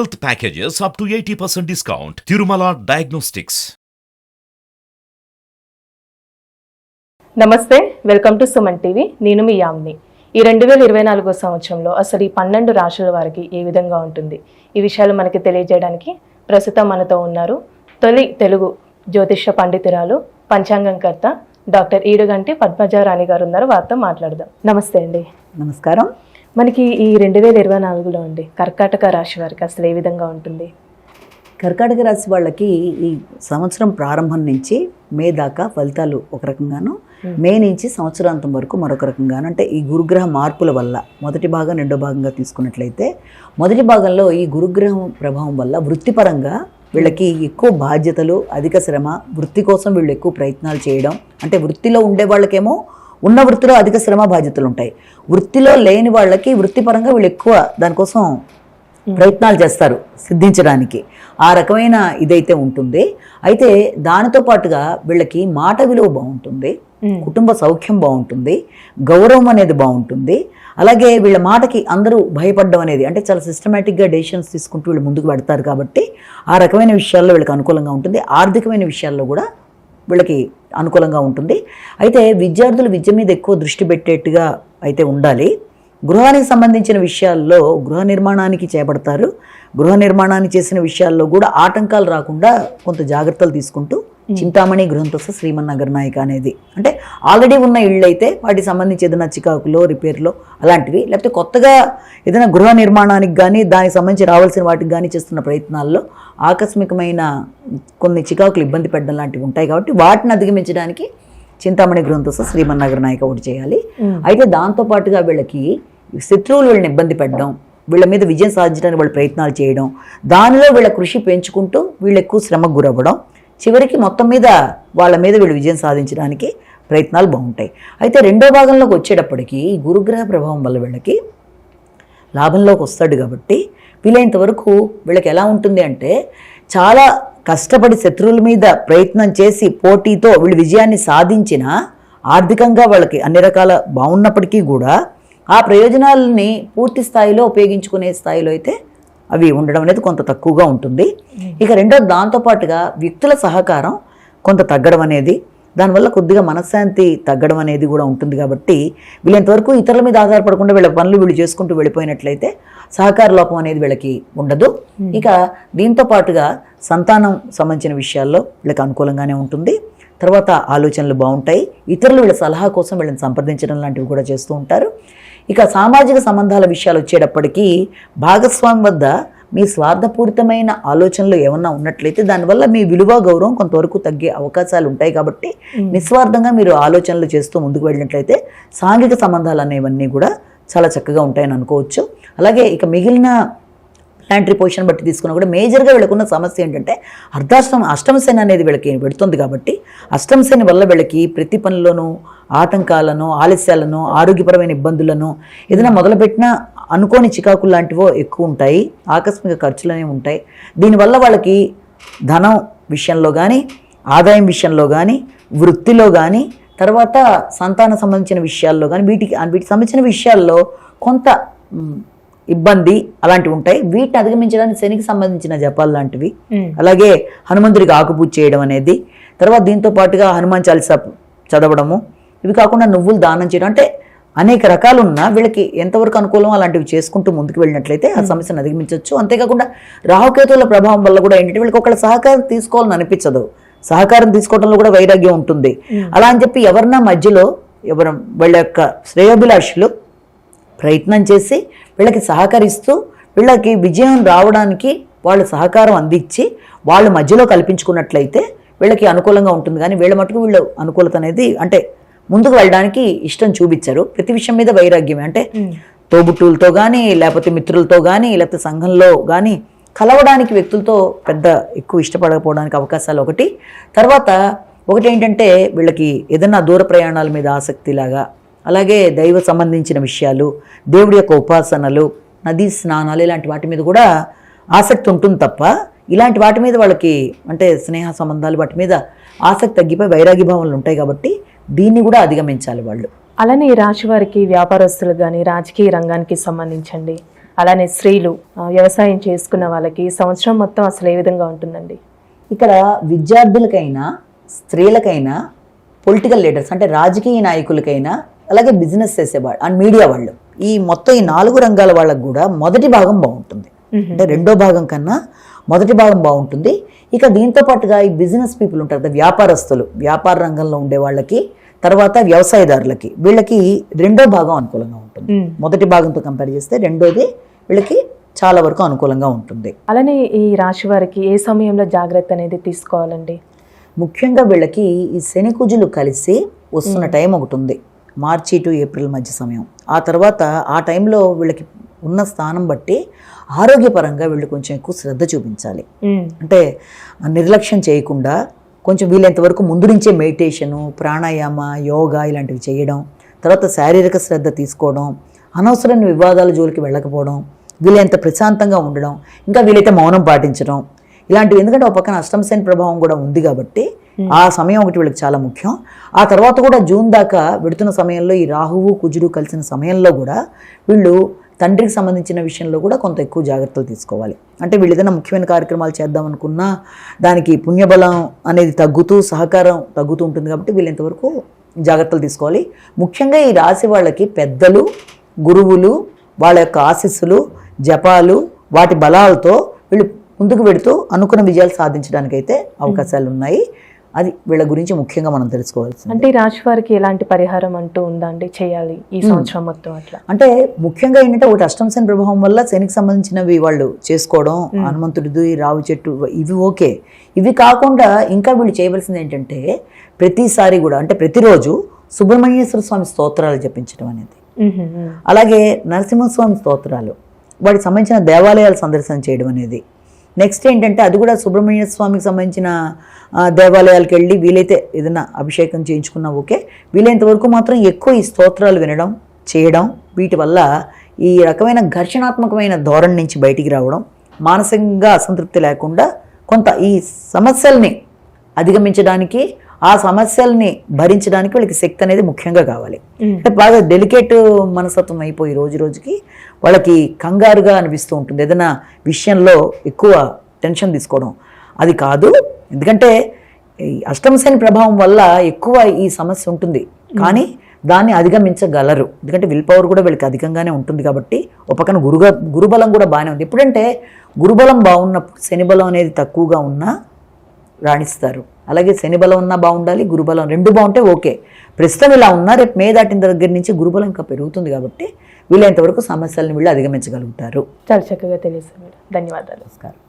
Health packages up to 80% discount. Tirumala Diagnostics. నమస్తే, welcome to Suman TV. నేను మీ యామ్ని. ఈ 2024 సంవత్సరంలో అసలు ఈ 12 రాశుల వారికి ఏ విధంగా ఉంటుంది, ఈ విషయాలు మనకి తెలియజేయడానికి ప్రస్తుతం మనతో ఉన్నారు తొలి తెలుగు జ్యోతిష్య పండితురాలు, పంచాంగంకర్త డాక్టర్ ఈడుగంటి పద్మజారాణి గారు ఉన్నారు. వారితో మాట్లాడదాం. నమస్తే అండి. నమస్కారం. మనకి ఈ 2024లో అండి కర్కాటక రాశి వారికి అసలు ఏ విధంగా ఉంటుంది? కర్కాటక రాశి వాళ్ళకి ఈ సంవత్సరం ప్రారంభం నుంచి మే దాకా ఫలితాలు ఒక రకంగాను, మే నుంచి సంవత్సరాంతం వరకు మరొక రకంగాను. అంటే ఈ గురుగ్రహ మార్పుల వల్ల మొదటి భాగం రెండో భాగంగా తీసుకున్నట్లయితే, మొదటి భాగంలో ఈ గురుగ్రహం ప్రభావం వల్ల వృత్తిపరంగా వీళ్ళకి ఎక్కువ బాధ్యతలు, అధిక శ్రమ, వృత్తి కోసం వీళ్ళు ఎక్కువ ప్రయత్నాలు చేయడం. అంటే వృత్తిలో ఉండే వాళ్ళకేమో ఉన్న వృత్తిలో అధిక శ్రమ బాధ్యతలు ఉంటాయి. వృత్తిలో లేని వాళ్ళకి వృత్తిపరంగా వీళ్ళు ఎక్కువ దానికోసం ప్రయత్నాలు చేస్తారు సిద్ధించడానికి. ఆ రకమైన ఇదైతే ఉంటుంది. అయితే దానితో పాటుగా వీళ్ళకి మాట విలువ బాగుంటుంది, కుటుంబ సౌఖ్యం బాగుంటుంది, గౌరవం అనేది బాగుంటుంది. అలాగే వీళ్ళ మాటకి అందరూ భయపడడం అనేది, అంటే చాలా సిస్టమేటిక్గా డెసిషన్స్ తీసుకుంటూ వీళ్ళు ముందుకు పెడతారు కాబట్టి ఆ రకమైన విషయాల్లో వీళ్ళకి అనుకూలంగా ఉంటుంది. ఆర్థికమైన విషయాల్లో కూడా వీళ్ళకి అనుకూలంగా ఉంటుంది. అయితే విద్యార్థులు విద్య మీద ఎక్కువ దృష్టి పెట్టేట్టుగా అయితే ఉండాలి. గృహానికి సంబంధించిన విషయాల్లో గృహ నిర్మాణానికి చేపడతారు. గృహ నిర్మాణాన్ని చేసిన విషయాల్లో కూడా ఆటంకాలు రాకుండా కొంత జాగ్రత్తలు తీసుకుంటూ చింతామణి గృహంతో శ్రీమన్నగర్ నాయక అనేది, అంటే ఆల్రెడీ ఉన్న ఇళ్ళు అయితే వాటికి సంబంధించి ఏదైనా చికాకులో, రిపేర్లో అలాంటివి, లేకపోతే కొత్తగా ఏదైనా గృహ నిర్మాణానికి కానీ దానికి సంబంధించి రావాల్సిన వాటికి కానీ చేస్తున్న ప్రయత్నాల్లో ఆకస్మికమైన కొన్ని చికాకులు ఇబ్బంది పెట్టడం లాంటివి ఉంటాయి. కాబట్టి వాటిని అధిగమించడానికి చింతామణి గృహంతో శ్రీమన్నగర్ నాయక ఒకటి చేయాలి. అయితే దాంతోపాటుగా వీళ్ళకి శత్రువులు వీళ్ళని ఇబ్బంది పెట్టడం, వీళ్ళ మీద విజయం సాధించడానికి వాళ్ళు ప్రయత్నాలు చేయడం, దానిలో వీళ్ళ కృషి పెంచుకుంటూ వీళ్ళు ఎక్కువ శ్రమకు గురవ్వడం, చివరికి మొత్తం మీద వాళ్ళ మీద వీళ్ళు విజయం సాధించడానికి ప్రయత్నాలు బాగుంటాయి. అయితే రెండో భాగంలోకి వచ్చేటప్పటికి ఈ గురుగ్రహ ప్రభావం వల్ల వీళ్ళకి లాభంలోకి వస్తాడు. కాబట్టి వీలైనంత వరకు వీళ్ళకి ఎలా ఉంటుంది అంటే, చాలా కష్టపడి శత్రువుల మీద ప్రయత్నం చేసి పోటీతో వీళ్ళు విజయాన్ని సాధించిన, ఆర్థికంగా వాళ్ళకి అన్ని రకాల బాగున్నప్పటికీ కూడా ఆ ప్రయోజనాలని పూర్తి స్థాయిలో ఉపయోగించుకునే స్థాయిలో అయితే అవి ఉండడం అనేది కొంత తక్కువగా ఉంటుంది. ఇక రెండో దాంతోపాటుగా వ్యక్తుల సహకారం కొంత తగ్గడం అనేది, దానివల్ల కొద్దిగా మనశ్శాంతి తగ్గడం అనేది కూడా ఉంటుంది. కాబట్టి వీళ్ళంతవరకు ఇతరుల మీద ఆధారపడకుండా వీళ్ళ పనులు వీళ్ళు చేసుకుంటూ వెళ్ళిపోయినట్లయితే సహకార లోపం అనేది వీళ్ళకి ఉండదు. ఇక దీంతో పాటుగా సంతానం సంబంధించిన విషయాల్లో వీళ్ళకి అనుకూలంగానే ఉంటుంది. తర్వాత ఆలోచనలు బాగుంటాయి. ఇతరులు వీళ్ళ సలహా కోసం వీళ్ళని సంప్రదించడం లాంటివి కూడా చేస్తూ ఉంటారు. ఇక సామాజిక సంబంధాల విషయాలు వచ్చేటప్పటికీ భాగస్వామి వద్ద మీ స్వార్థపూరితమైన ఆలోచనలు ఏమన్నా ఉన్నట్లయితే దానివల్ల మీ విలువ, గౌరవం కొంతవరకు తగ్గే అవకాశాలు ఉంటాయి. కాబట్టి నిస్వార్థంగా మీరు ఆలోచనలు చేస్తూ ముందుకు వెళ్ళినట్లయితే సాంఘిక సంబంధాలు అనేవన్నీ కూడా చాలా చక్కగా ఉంటాయని అనుకోవచ్చు. అలాగే ఇక మిగిలిన ప్లాంటరీ పొజిషన్ బట్టి తీసుకున్నా కూడా మేజర్గా వీళ్ళకున్న సమస్య ఏంటంటే అష్టమశని అనేది వీళ్ళకి పెడుతుంది. కాబట్టి అష్టమశని వల్ల వీళ్ళకి ప్రతి పనిలోనూ ఆటంకాలను, ఆలస్యాలను, ఆరోగ్యపరమైన ఇబ్బందులను, ఏదైనా మొదలుపెట్టినా అనుకోని చికాకులు లాంటివో ఎక్కువ ఉంటాయి. ఆకస్మిక ఖర్చులు అనేవి ఉంటాయి. దీనివల్ల వాళ్ళకి ధనం విషయంలో కానీ, ఆదాయం విషయంలో కానీ, వృత్తిలో కానీ, తర్వాత సంతానం సంబంధించిన విషయాల్లో కానీ, వీటికి సంబంధించిన విషయాల్లో కొంత ఇబ్బంది అలాంటివి ఉంటాయి. వీటిని అధిగమించడానికి శనికి సంబంధించిన జపాలు లాంటివి, అలాగే హనుమంతుడికి ఆకుపూజ చేయడం అనేది, తర్వాత దీంతో పాటుగా హనుమాన్ చాలీసా చదవడము, ఇవి కాకుండా నువ్వులు దానం చేయడం, అంటే అనేక రకాలు ఉన్నా వీళ్ళకి ఎంతవరకు అనుకూలం అలాంటివి చేసుకుంటూ ముందుకు వెళ్ళినట్లయితే ఆ సమస్యను అధిగమించవచ్చు. అంతేకాకుండా రాహుకేతువుల ప్రభావం వల్ల కూడా ఏంటంటే వీళ్ళకి ఒకళ్ళ సహకారం తీసుకోవాలని అనిపించదు, సహకారం తీసుకోవడంలో కూడా వైరాగ్యం ఉంటుంది. అలా అని చెప్పి ఎవరన్నా మధ్యలో వీళ్ళ యొక్క శ్రేయోభిలాషులు ప్రయత్నం చేసి వీళ్ళకి సహకరిస్తూ వీళ్ళకి విజయం రావడానికి వాళ్ళు సహకారం అందించి వాళ్ళు మధ్యలో కల్పించుకున్నట్లయితే వీళ్ళకి అనుకూలంగా ఉంటుంది. కానీ వీళ్ళ మటుకు వీళ్ళు అనుకూలత అనేది, అంటే ముందుకు వెళ్ళడానికి ఇష్టం చూపించారు. ప్రతి విషయం మీద వైరాగ్యమే, అంటే తోబుట్టువులతో కానీ, లేకపోతే మిత్రులతో కానీ, లేకపోతే సంఘంలో కానీ కలవడానికి వ్యక్తులతో పెద్ద ఎక్కువ ఇష్టపడకపోవడానికి అవకాశాలు ఒకటి. తర్వాత ఒకటి ఏంటంటే వీళ్ళకి ఏదైనా దూర ప్రయాణాల మీద ఆసక్తిలాగా, అలాగే దైవ సంబంధించిన విషయాలు, దేవుడి యొక్క ఉపాసనలు, నదీ స్నానాలు, ఇలాంటి వాటి మీద కూడా ఆసక్తి ఉంటుంది తప్ప ఇలాంటి వాటి మీద వాళ్ళకి, అంటే స్నేహ సంబంధాలు, వాటి మీద ఆసక్తి తగ్గిపోయి వైరాగ్య భావనలు ఉంటాయి. కాబట్టి దీన్ని కూడా అధిగమించాలి వాళ్ళు. అలానే ఈ రాశి వారికి వ్యాపారస్తులు కానీ, రాజకీయ రంగానికి సంబంధించండి అలానే స్త్రీలు వ్యవసాయం చేసుకున్న వాళ్ళకి ఈ సంవత్సరం మొత్తం అసలు ఏ విధంగా ఉంటుందండి? ఇక్కడ విద్యార్థులకైనా, స్త్రీలకైనా, పొలిటికల్ లీడర్స్ అంటే రాజకీయ నాయకులకైనా, అలాగే బిజినెస్ చేసేవాళ్ళు అండ్ మీడియా వాళ్ళు, ఈ మొత్తం ఈ 4 రంగాల వాళ్ళకు కూడా మొదటి భాగం బాగుంటుంది. అంటే రెండో భాగం కన్నా మొదటి భాగం బాగుంటుంది. ఇక దీంతో పాటుగా ఈ బిజినెస్ పీపుల్ ఉంటారు కదా, వ్యాపారస్తులు, వ్యాపార రంగంలో ఉండే వాళ్ళకి, తర్వాత వ్యవసాయదారులకి, వీళ్ళకి రెండో భాగం అనుకూలంగా ఉంటుంది. మొదటి భాగంతో కంపేర్ చేస్తే రెండోది వీళ్ళకి చాలా వరకు అనుకూలంగా ఉంటుంది. అలానే ఈ రాశి వారికి ఏ సమయంలో జాగ్రత్త అనేది తీసుకోవాలండి? ముఖ్యంగా వీళ్ళకి ఈ శని కుజులు కలిసి వస్తున్న టైం ఒకటి ఉంది, మార్చి టు ఏప్రిల్ మధ్య సమయం. ఆ తర్వాత ఆ టైంలో వీళ్ళకి ఉన్న స్థానం బట్టి ఆరోగ్యపరంగా వీళ్ళు కొంచెం ఎక్కువ శ్రద్ధ చూపించాలి. అంటే నిర్లక్ష్యం చేయకుండా కొంచెం వీలైనంత వరకు ముందు నుంచే మెడిటేషను, ప్రాణాయామ, యోగా ఇలాంటివి చేయడం, తర్వాత శారీరక శ్రద్ధ తీసుకోవడం, అనవసరమైన వివాదాల జోలికి వెళ్ళకపోవడం, వీలైనంత ప్రశాంతంగా ఉండడం, ఇంకా వీలైతే మౌనం పాటించడం ఇలాంటివి. ఎందుకంటే ఒక పక్కన అష్టమ శని ప్రభావం కూడా ఉంది కాబట్టి ఆ సమయం ఒకటి వీళ్ళకి చాలా ముఖ్యం. ఆ తర్వాత కూడా జూన్ దాకా పెడుతున్న సమయంలో ఈ రాహువు కుజుడు కలిసిన సమయంలో కూడా వీళ్ళు తండ్రికి సంబంధించిన విషయంలో కూడా కొంత ఎక్కువ జాగ్రత్తలు తీసుకోవాలి. అంటే వీళ్ళు ఏదైనా ముఖ్యమైన కార్యక్రమాలు చేద్దాం అనుకున్నా దానికి పుణ్యబలం అనేది తగ్గుతూ, సహకారం తగ్గుతూ ఉంటుంది కాబట్టి వీళ్ళు ఎంతవరకు జాగ్రత్తలు తీసుకోవాలి. ముఖ్యంగా ఈ రాశి వాళ్ళకి పెద్దలు, గురువులు, వాళ్ళ యొక్క ఆశీస్సులు, జపాలు, వాటి బలాలతో వీళ్ళు ముందుకు పెడుతూ అనుకున్న విజయాలు సాధించడానికైతే అవకాశాలు ఉన్నాయి. అది వీళ్ళ గురించి ముఖ్యంగా మనం తెలుసుకోవాల్సింది. అంటే ఈ రాశి వారికి ఎలాంటి పరిహారం అంటూ ఉందా అండి చేయాలి ఈ సంవత్సరం మొత్తం? అట్లా అంటే ముఖ్యంగా ఏంటంటే ఒకటి అష్టమ శని ప్రభావం వల్ల శనికి సంబంధించినవి వాళ్ళు చేసుకోవడం, హనుమంతుడిది, రావి చెట్టు, ఇవి ఓకే. ఇవి కాకుండా ఇంకా వీళ్ళు చేయవలసింది ఏంటంటే ప్రతిసారి కూడా అంటే ప్రతిరోజు సుబ్రహ్మణ్యేశ్వర స్వామి స్తోత్రాలు జపించడం అనేది, అలాగే నరసింహస్వామి స్తోత్రాలు, వాటికి సంబంధించిన దేవాలయాలు సందర్శన చేయడం అనేది. నెక్స్ట్ ఏంటంటే అది కూడా సుబ్రహ్మణ్య స్వామికి సంబంధించిన దేవాలయాలకు వెళ్ళి వీలైతే ఏదైనా అభిషేకం చేయించుకున్నా ఓకే. వీలైనంత వరకు మాత్రం ఎక్కువ ఈ స్తోత్రాలు వినడం, చేయడం, వీటి వల్ల ఈ రకమైన ఘర్షణాత్మకమైన ధోరణి నుంచి బయటికి రావడం, మానసికంగా అసంతృప్తి లేకుండా కొంత ఈ సమస్యల్ని అధిగమించడానికి, ఆ సమస్యల్ని భరించడానికి వీళ్ళకి శక్తి అనేది ముఖ్యంగా కావాలి. అంటే బాగా డెలికేట్ మనస్తత్వం అయిపోయి రోజు రోజుకి వాళ్ళకి కంగారుగా అనిపిస్తూ ఉంటుంది. ఏదైనా విషయంలో ఎక్కువ టెన్షన్ తీసుకోవడం అది కాదు. ఎందుకంటే ఈ అష్టమ శని ప్రభావం వల్ల ఎక్కువ ఈ సమస్య ఉంటుంది, కానీ దాన్ని అధిగమించగలరు. ఎందుకంటే విల్ పవర్ కూడా వీళ్ళకి అధికంగానే ఉంటుంది కాబట్టి. ఒక పక్కన గురుబలం కూడా బాగానే ఉంది. ఎప్పుడంటే గురుబలం బాగున్నప్పుడు శని బలం అనేది తక్కువగా ఉన్నా రాణిస్తారు. అలాగే శని బలం ఉన్నా బాగుండాలి, గురుబలం రెండు బాగుంటే ఓకే. ప్రస్తుతం ఇలా ఉన్నా రేపు మే దాటిన దగ్గర నుంచి గురుబలం ఇంకా పెరుగుతుంది కాబట్టి వీలైనంత వరకు సమస్యలను వీళ్ళు అధిగమించగలుగుతారు. చాలా చక్కగా తెలియదు మేడం. ధన్యవాదాలు. నమస్కారం.